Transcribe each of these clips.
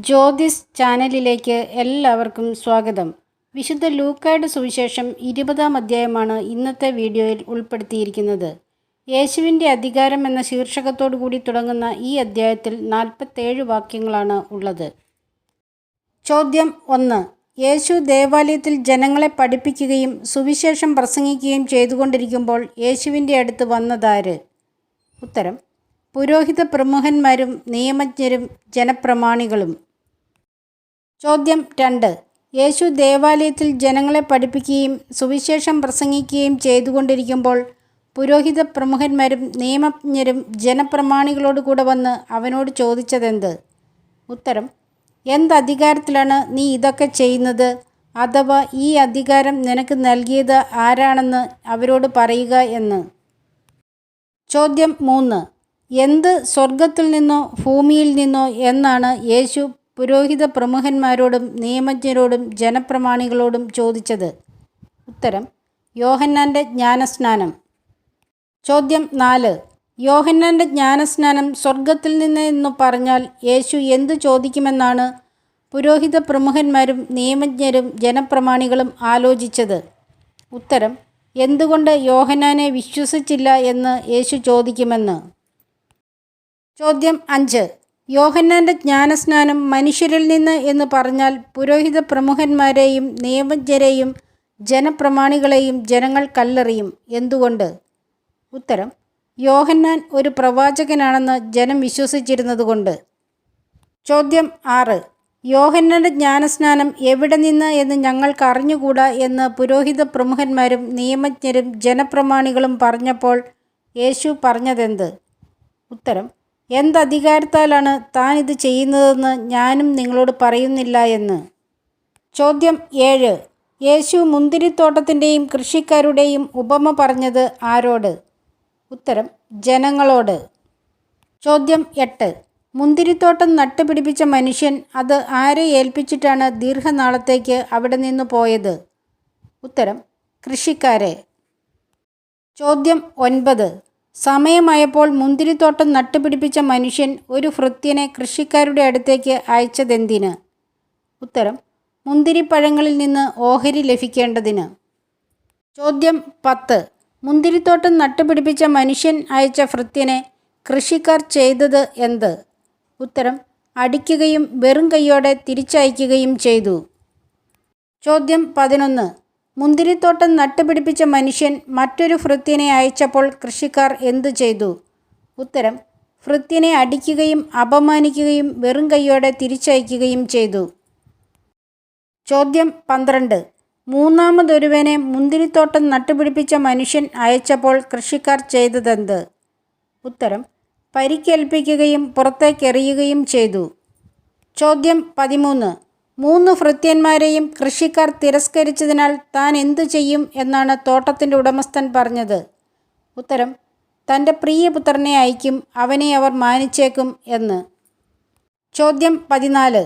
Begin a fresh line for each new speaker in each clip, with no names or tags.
ജ്യോതിസ് ചാനലിലേക്ക് എല്ലാവർക്കും സ്വാഗതം. വിശുദ്ധ ലൂക്കായുടെ സുവിശേഷം 20-ാം അധ്യായമാണ് ഇന്നത്തെ വീഡിയോയിൽ ഉൾപ്പെടുത്തിയിരിക്കുന്നത്. യേശുവിൻ്റെ അധികാരം എന്ന ശീർഷകത്തോടു കൂടി തുടങ്ങുന്ന ഈ അധ്യായത്തിൽ 47 വാക്യങ്ങളാണ് ഉള്ളത്. ചോദ്യം 1. യേശു ദേവാലയത്തിൽ ജനങ്ങളെ പഠിപ്പിക്കുകയും സുവിശേഷം പ്രസംഗിക്കുകയും ചെയ്തുകൊണ്ടിരിക്കുമ്പോൾ യേശുവിൻ്റെ അടുത്ത് വന്നതാര്? ഉത്തരം: പുരോഹിത പ്രമുഖന്മാരും നിയമജ്ഞരും ജനപ്രമാണികളും. ചോദ്യം 2. യേശു ദേവാലയത്തിൽ ജനങ്ങളെ പഠിപ്പിക്കുകയും സുവിശേഷം പ്രസംഗിക്കുകയും ചെയ്തുകൊണ്ടിരിക്കുമ്പോൾ പുരോഹിത പ്രമുഖന്മാരും നിയമജ്ഞരും ജനപ്രമാണികളോട് കൂടെ വന്ന് അവനോട് ചോദിച്ചതെന്ത്? ഉത്തരം: എന്തധികാരത്തിലാണ് നീ ഇതൊക്കെ ചെയ്യുന്നത്? അഥവാ ഈ അധികാരം നിനക്ക് നൽകിയത് ആരാണെന്ന് അവരോട് പറയുക എന്ന്. ചോദ്യം 3. എന്ത് സ്വർഗത്തിൽ നിന്നോ ഭൂമിയിൽ നിന്നോ എന്നാണ് യേശു പുരോഹിത പ്രമുഖന്മാരോടും നിയമജ്ഞരോടും ജനപ്രമാണികളോടും ചോദിച്ചത്? ഉത്തരം: യോഹന്നാൻ്റെ ജ്ഞാനസ്നാനം. ചോദ്യം 4. യോഹന്നാൻ്റെ ജ്ഞാനസ്നാനം സ്വർഗത്തിൽ നിന്ന് എന്ന് പറഞ്ഞാൽ യേശു എന്തു ചോദിക്കുമെന്നാണ് പുരോഹിത പ്രമുഖന്മാരും നിയമജ്ഞരും ജനപ്രമാണികളും ആലോചിച്ചത്? ഉത്തരം: എന്തുകൊണ്ട് യോഹന്നാനെ വിശ്വസിച്ചില്ല എന്ന് യേശു ചോദിക്കുമെന്ന്. ചോദ്യം 5. യോഹന്നാൻ്റെ ജ്ഞാനസ്നാനം മനുഷ്യരിൽ നിന്ന് എന്ന് പറഞ്ഞാൽ പുരോഹിത പ്രമുഖന്മാരെയും നിയമജ്ഞരെയും ജനപ്രമാണികളെയും ജനങ്ങൾ കല്ലെറിയും. എന്തുകൊണ്ട്? ഉത്തരം: യോഹന്നാൻ ഒരു പ്രവാചകനാണെന്ന് ജനം വിശ്വസിച്ചിരുന്നതുകൊണ്ട്. ചോദ്യം 6. യോഹന്നാൻ്റെ ജ്ഞാനസ്നാനം എവിടെ നിന്ന് എന്ന് ഞങ്ങൾക്ക് അറിഞ്ഞുകൂടാ എന്ന് പുരോഹിത പ്രമുഖന്മാരും നിയമജ്ഞരും ജനപ്രമാണികളും പറഞ്ഞപ്പോൾ യേശു പറഞ്ഞതെന്ത്? ഉത്തരം: എന്തധികാരത്താലാണ് താൻ ഇത് ചെയ്യുന്നതെന്ന് ഞാനും നിങ്ങളോട് പറയുന്നില്ല എന്ന്. ചോദ്യം 7. യേശു മുന്തിരിത്തോട്ടത്തിൻ്റെയും കൃഷിക്കാരുടെയും ഉപമ പറഞ്ഞത് ആരോട്? ഉത്തരം: ജനങ്ങളോട്. ചോദ്യം 8. മുന്തിരിത്തോട്ടം നട്ടുപിടിപ്പിച്ച മനുഷ്യൻ അത് ആരെ ഏൽപ്പിച്ചിട്ടാണ് ദീർഘനാളത്തേക്ക് അവിടെ നിന്ന് പോയത്? ഉത്തരം: കൃഷിക്കാരെ. ചോദ്യം 9. സമയമായപ്പോൾ മുന്തിരിത്തോട്ടം നട്ടുപിടിപ്പിച്ച മനുഷ്യൻ ഒരു ഭൃത്യനെ കൃഷിക്കാരുടെ അടുത്തേക്ക് അയച്ചതെന്തിന്? ഉത്തരം: മുന്തിരിപ്പഴങ്ങളിൽ നിന്ന് ഓഹരി ലഭിക്കേണ്ടതിന്. ചോദ്യം 10. മുന്തിരിത്തോട്ടം നട്ടുപിടിപ്പിച്ച മനുഷ്യൻ അയച്ച ഭൃത്യനെ കൃഷിക്കാർ ചെയ്തത് എന്ത്? ഉത്തരം: അടിക്കുകയും വെറും കൈയോടെ തിരിച്ചയക്കുകയും ചെയ്തു. ചോദ്യം 11. മുന്തിരിത്തോട്ടം നട്ടുപിടിപ്പിച്ച മനുഷ്യൻ മറ്റൊരു ഭൃത്യനെ അയച്ചപ്പോൾ കൃഷിക്കാർ എന്തു ചെയ്തു? ഉത്തരം: ഭൃത്യനെ അടിക്കുകയും അപമാനിക്കുകയും വെറും കൈയോടെ തിരിച്ചയക്കുകയും ചെയ്തു. ചോദ്യം 12. മൂന്നാമതൊരുവനെ മുന്തിരിത്തോട്ടം നട്ടുപിടിപ്പിച്ച മനുഷ്യൻ അയച്ചപ്പോൾ കൃഷിക്കാർ ചെയ്തതെന്ത്? ഉത്തരം: പരിക്കേൽപ്പിക്കുകയും പുറത്തേക്കെറിയുകയും ചെയ്തു. ചോദ്യം 13. 3 ഭൃത്യന്മാരെയും കൃഷിക്കാർ തിരസ്കരിച്ചതിനാൽ താൻ എന്തു ചെയ്യും എന്നാണ് തോട്ടത്തിൻ്റെ ഉടമസ്ഥൻ പറഞ്ഞത്? ഉത്തരം: തൻ്റെ പ്രിയപുത്രനെ അയക്കും, അവനെ അവർ മാനിച്ചേക്കും എന്ന്. ചോദ്യം 14.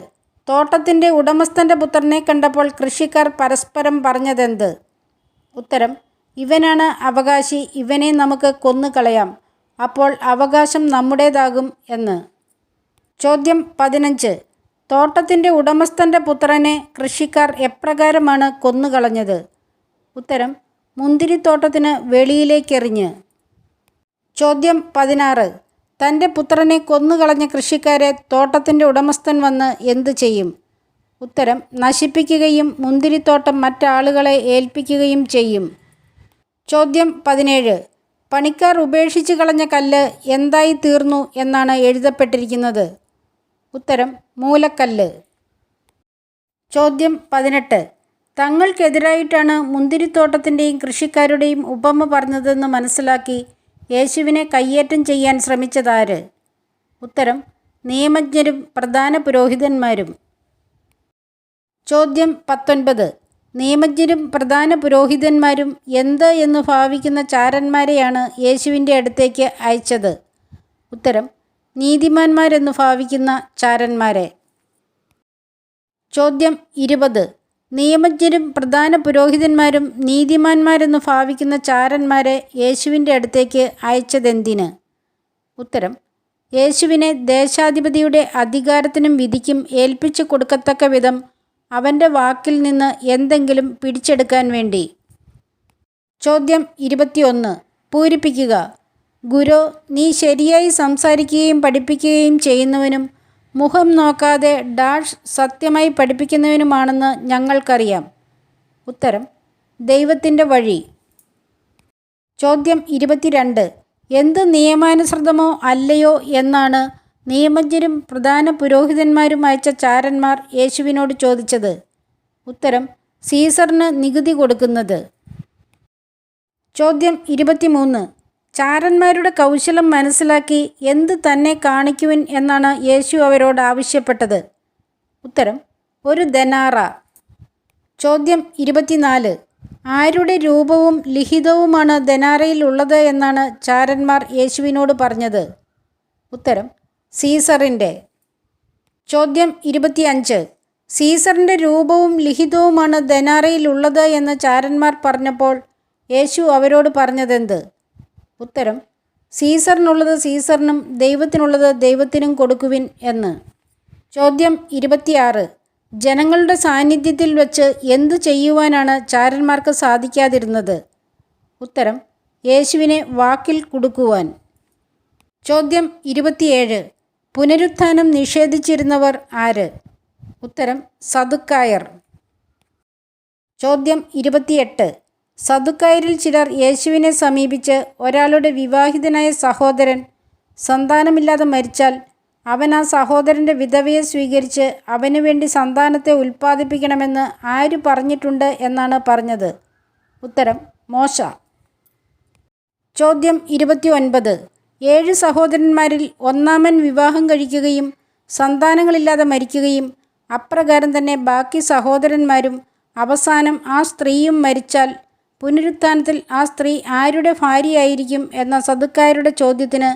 തോട്ടത്തിൻ്റെ ഉടമസ്ഥൻ്റെ പുത്രനെ കണ്ടപ്പോൾ കൃഷിക്കാർ പരസ്പരം പറഞ്ഞതെന്ത്? ഉത്തരം: ഇവനാണ് അവകാശി, ഇവനെ നമുക്ക് കൊന്നുകളയാം, അപ്പോൾ അവകാശം നമ്മുടേതാകും എന്ന്. ചോദ്യം 15. തോട്ടത്തിൻ്റെ ഉടമസ്ഥൻ്റെ പുത്രനെ കൃഷിക്കാർ എപ്രകാരമാണ് കൊന്നുകളഞ്ഞത്? ഉത്തരം: മുന്തിരിത്തോട്ടത്തിന് വെളിയിലേക്കെറിഞ്ഞ്. ചോദ്യം 16. തൻ്റെ പുത്രനെ കൊന്നുകളഞ്ഞ കൃഷിക്കാരെ തോട്ടത്തിൻ്റെ ഉടമസ്ഥൻ വന്ന് എന്തു ചെയ്യും? ഉത്തരം: നശിപ്പിക്കുകയും മുന്തിരിത്തോട്ടം മറ്റാളുകളെ ഏൽപ്പിക്കുകയും ചെയ്യും. ചോദ്യം 17. പണിക്കാർ ഉപേക്ഷിച്ച് കളഞ്ഞ കല്ല് എന്തായി തീർന്നു എന്നാണ് എഴുതപ്പെട്ടിരിക്കുന്നത്? ഉത്തരം: മൂലക്കല്ല്. ചോദ്യം 18. തങ്ങൾക്കെതിരായിട്ടാണ് മുന്തിരിത്തോട്ടത്തിൻ്റെയും കൃഷിക്കാരുടെയും ഉപമ പറഞ്ഞതെന്ന് മനസ്സിലാക്കി യേശുവിനെ കയ്യേറ്റം ചെയ്യാൻ ശ്രമിച്ചതാര്? ഉത്തരം: നിയമജ്ഞരും പ്രധാന പുരോഹിതന്മാരും. ചോദ്യം 19. നിയമജ്ഞരും പ്രധാന പുരോഹിതന്മാരും എന്ത് എന്ന് ഭാവിക്കുന്ന ചാരന്മാരെയാണ് യേശുവിൻ്റെ അടുത്തേക്ക് അയച്ചത്? ഉത്തരം: നീതിമാന്മാരെന്ന് ഭാവിക്കുന്ന ചാരന്മാരെ. ചോദ്യം 20. നിയമജ്ഞരും പ്രധാന പുരോഹിതന്മാരും നീതിമാന്മാരെന്ന് ഭാവിക്കുന്ന ചാരന്മാരെ യേശുവിൻ്റെ അടുത്തേക്ക് അയച്ചതെന്തിന്? ഉത്തരം: യേശുവിനെ ദേശാധിപതിയുടെ അധികാരത്തിനും വിധിക്കും ഏൽപ്പിച്ചു കൊടുക്കത്തക്ക വിധം അവൻ്റെ വാക്കിൽ നിന്ന് എന്തെങ്കിലും പിടിച്ചെടുക്കാൻ വേണ്ടി. ചോദ്യം 21. പൂരിപ്പിക്കുക. ഗുരു, നീ ശരിയായി സംസാരിക്കുകയും പഠിപ്പിക്കുകയും ചെയ്യുന്നവനും മുഖം നോക്കാതെ ഡാഷ് സത്യമായി പഠിപ്പിക്കുന്നവനുമാണെന്ന് ഞങ്ങൾക്കറിയാം. ഉത്തരം: ദൈവത്തിൻ്റെ വഴി. ചോദ്യം 22. എന്ത് നിയമാനുസൃതമോ അല്ലയോ എന്നാണ് നിയമജ്ഞരും പ്രധാന പുരോഹിതന്മാരും അയച്ച ചാരന്മാർ യേശുവിനോട് ചോദിച്ചത്. ഉത്തരം: സീസറിന് നികുതി കൊടുക്കുന്നത്. ചോദ്യം 23. ചാരന്മാരുടെ കൗശലം മനസ്സിലാക്കി എന്ത് തന്നെ കാണിക്കുവിൻ എന്നാണ് യേശു അവരോട് ആവശ്യപ്പെട്ടത്. ഉത്തരം: ഒരു ദനാറ. ചോദ്യം 24. ആരുടെ രൂപവും ലിഖിതവുമാണ് ദനാറയിൽ ഉള്ളത് എന്നാണ് ചാരന്മാർ യേശുവിനോട് പറഞ്ഞത്. ഉത്തരം: സീസറിൻ്റെ. ചോദ്യം 25. സീസറിൻ്റെ രൂപവും ലിഖിതവുമാണ് ദനാറയിൽ ഉള്ളത് എന്ന് ചാരന്മാർ പറഞ്ഞപ്പോൾ യേശു അവരോട് പറഞ്ഞതെന്ത്? ഉത്തരം: സീസറിനുള്ളത് സീസറിനും ദൈവത്തിനുള്ളത് ദൈവത്തിനും കൊടുക്കുവിൻ എന്ന്. ചോദ്യം 26. ജനങ്ങളുടെ സാന്നിധ്യത്തിൽ വച്ച് എന്തു ചെയ്യുവാനാണ് ചാരന്മാർക്ക് സാധിക്കാതിരുന്നത്? ഉത്തരം: യേശുവിനെ വാക്കിൽ കുടുക്കുവാൻ. ചോദ്യം 27. പുനരുത്ഥാനം നിഷേധിച്ചിരുന്നവർ ആര്? ഉത്തരം: സദുക്കായർ. ചോദ്യം 28. സദുക്കായരിൽ ചിലർ യേശുവിനെ സമീപിച്ച് ഒരാളുടെ വിവാഹിതനായ സഹോദരൻ സന്താനമില്ലാതെ മരിച്ചാൽ അവൻ ആ സഹോദരൻ്റെ വിധവയെ സ്വീകരിച്ച് അവന് വേണ്ടി സന്താനത്തെ ഉൽപ്പാദിപ്പിക്കണമെന്ന് ആര് പറഞ്ഞിട്ടുണ്ട് എന്നാണ് പറഞ്ഞത്? ഉത്തരം: മോശ. ചോദ്യം 29. 7 സഹോദരന്മാരിൽ ഒന്നാമൻ വിവാഹം കഴിക്കുകയും സന്താനങ്ങളില്ലാതെ മരിക്കുകയും അപ്രകാരം തന്നെ ബാക്കി സഹോദരന്മാരും അവസാനം ആ സ്ത്രീയും മരിച്ചാൽ പുനരുത്ഥാനത്തിൽ ആ സ്ത്രീ ആരുടെ ഭാര്യയായിരിക്കും എന്ന സദുക്കായരുടെ ചോദ്യത്തിന്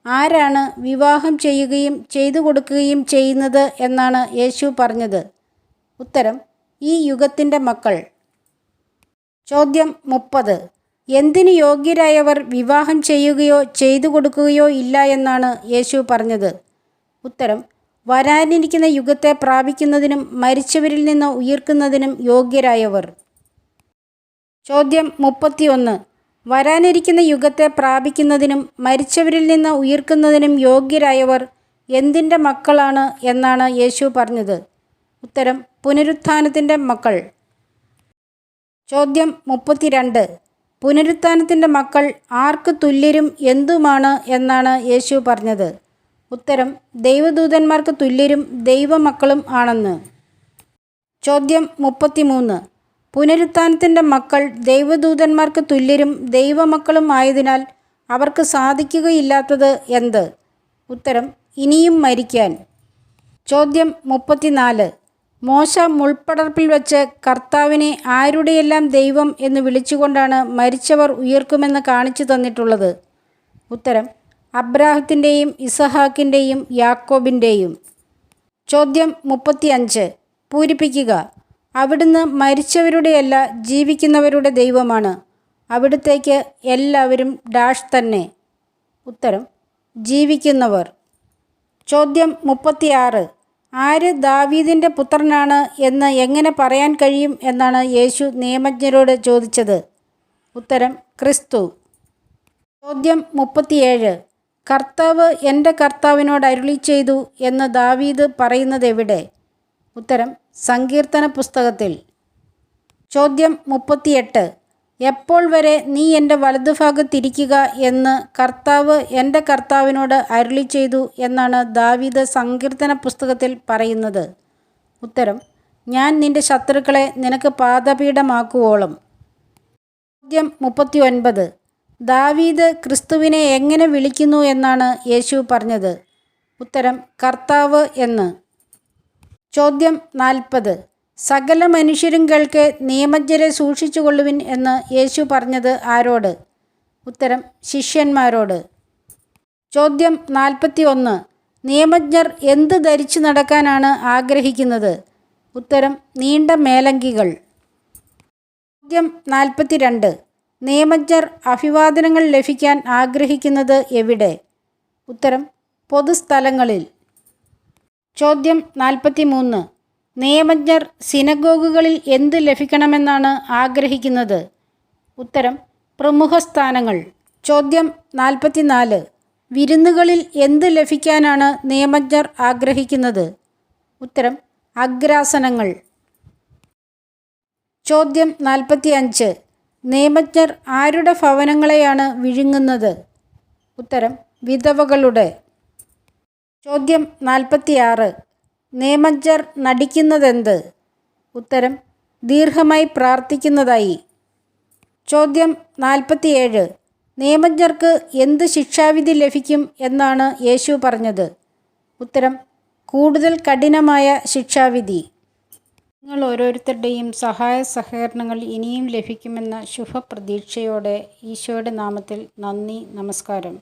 ആരാണ് വിവാഹം ചെയ്യുകയും ചെയ്തു കൊടുക്കുകയും ചെയ്യുന്നത് എന്നാണ് യേശു പറഞ്ഞത്? ഉത്തരം: ഈ യുഗത്തിൻ്റെ മക്കൾ. ചോദ്യം 30. എന്തിന് യോഗ്യരായവർ വിവാഹം ചെയ്യുകയോ ചെയ്തു കൊടുക്കുകയോ ഇല്ല എന്നാണ് യേശു പറഞ്ഞത്? ഉത്തരം: വരാനിരിക്കുന്ന യുഗത്തെ പ്രാപിക്കുന്നതിനും മരിച്ചവരിൽ നിന്ന് ഉയിർക്കുന്നതിനും യോഗ്യരായവർ. ചോദ്യം 31. വരാനിരിക്കുന്ന യുഗത്തെ പ്രാപിക്കുന്നതിനും മരിച്ചവരിൽ നിന്ന് ഉയിർക്കുന്നതിനും യോഗ്യരായവർ എന്തിൻ്റെ മക്കളാണ് എന്നാണ് യേശു പറഞ്ഞത്? ഉത്തരം: പുനരുത്ഥാനത്തിൻ്റെ മക്കൾ. ചോദ്യം 32. പുനരുത്ഥാനത്തിൻ്റെ മക്കൾ ആർക്ക് തുല്യരും എന്തുമാണ് എന്നാണ് യേശു പറഞ്ഞത്? ഉത്തരം: ദൈവദൂതന്മാർക്ക് തുല്യരും ദൈവമക്കളും ആണെന്ന്. ചോദ്യം 33. പുനരുത്ഥാനത്തിൻ്റെ മക്കൾ ദൈവദൂതന്മാർക്ക് തുല്യരും ദൈവമക്കളും ആയതിനാൽ അവർക്ക് സാധിക്കുകയില്ലാത്തത് എന്ത്? ഉത്തരം: ഇനിയും മരിക്കാൻ. ചോദ്യം 34. മോശ മുൾപ്പടർപ്പിൽ വച്ച് കർത്താവിനെ ആരുടെയെല്ലാം ദൈവം എന്ന് വിളിച്ചുകൊണ്ടാണ് മരിച്ചവർ ഉയർക്കുമെന്ന് കാണിച്ചു തന്നിട്ടുള്ളത്? ഉത്തരം: അബ്രാഹത്തിൻ്റെയും ഇസഹാക്കിൻ്റെയും യാക്കോബിൻ്റെയും. ചോദ്യം 35. പൂരിപ്പിക്കുക. അവിടുന്ന് മരിച്ചവരുടെയല്ല ജീവിക്കുന്നവരുടെ ദൈവമാണ്. അവിടുത്തേക്ക് എല്ലാവരും ഡാഷ് തന്നെ. ഉത്തരം: ജീവിക്കുന്നവർ. ചോദ്യം 36. ആര് ദാവീദിൻ്റെ പുത്രനാണ് എന്ന് എങ്ങനെ പറയാൻ കഴിയും എന്നാണ് യേശു നിയമജ്ഞരോട് ചോദിച്ചത്? ഉത്തരം: ക്രിസ്തു. ചോദ്യം 37. കർത്താവ് എൻ്റെ കർത്താവിനോട് അരുളി ചെയ്തു എന്ന് ദാവീദ് പറയുന്നത് എവിടെ? ഉത്തരം: സങ്കീർത്തന പുസ്തകത്തിൽ. ചോദ്യം 38. എപ്പോൾ വരെ നീ എൻ്റെ വലതുഭാഗത്തിരിക്കുക എന്ന് കർത്താവ് എൻ്റെ കർത്താവിനോട് അരുളി ചെയ്തു എന്നാണ് ദാവീദ് സങ്കീർത്തന പുസ്തകത്തിൽ പറയുന്നത്? ഉത്തരം: ഞാൻ നിൻ്റെ ശത്രുക്കളെ നിനക്ക് പാദപീഠമാക്കുവോളം. ചോദ്യം 39. ദാവീദ് ക്രിസ്തുവിനെ എങ്ങനെ വിളിക്കുന്നു എന്നാണ് യേശു പറഞ്ഞത്? ഉത്തരം: കർത്താവ് എന്ന്. ചോദ്യം 40. സകല മനുഷ്യരും കേൾക്കെ നിയമജ്ഞരെ സൂക്ഷിച്ചുകൊള്ളുവിൻ എന്ന് യേശു പറഞ്ഞത് ആരോട്? ഉത്തരം: ശിഷ്യന്മാരോട്. ചോദ്യം 41. നിയമജ്ഞർ എന്ത് ധരിച്ചു നടക്കാനാണ് ആഗ്രഹിക്കുന്നത്? ഉത്തരം: നീണ്ട മേലങ്കികൾ. ചോദ്യം 42. നിയമജ്ഞർ അഭിവാദനങ്ങൾ ലഭിക്കാൻ ആഗ്രഹിക്കുന്നത് എവിടെ? ഉത്തരം: പൊതുസ്ഥലങ്ങളിൽ. ചോദ്യം 43. നിയമജ്ഞർ സിനഗോഗുകളിൽ എന്ത് ലഭിക്കണമെന്നാണ് ആഗ്രഹിക്കുന്നത്? ഉത്തരം: പ്രമുഖ സ്ഥാനങ്ങൾ. ചോദ്യം 44. വിരുന്നുകളിൽ എന്ത് ലഭിക്കാനാണ് നിയമജ്ഞർ ആഗ്രഹിക്കുന്നത്? ഉത്തരം: അഗ്രാസനങ്ങൾ. ചോദ്യം 45. നിയമജ്ഞർ ആരുടെ ഭവനങ്ങളെയാണ് വിഴുങ്ങുന്നത്? ഉത്തരം: വിധവകളുടെ. ചോദ്യം 46. നിയമജ്ഞർ നടിക്കുന്നതെന്ത്? ഉത്തരം: ദീർഘമായി പ്രാർത്ഥിക്കുന്നതായി. ചോദ്യം 47. നിയമജ്ഞർക്ക് എന്ത് ശിക്ഷാവിധി ലഭിക്കും എന്നാണ് യേശു പറഞ്ഞത്? ഉത്തരം: കൂടുതൽ കഠിനമായ ശിക്ഷാവിധി. നിങ്ങൾ ഓരോരുത്തരുടെയും സഹായ സഹകരണങ്ങൾ ഇനിയും ലഭിക്കുമെന്ന ശുഭപ്രതീക്ഷയോടെ ഈശോയുടെ നാമത്തിൽ നന്ദി. നമസ്കാരം.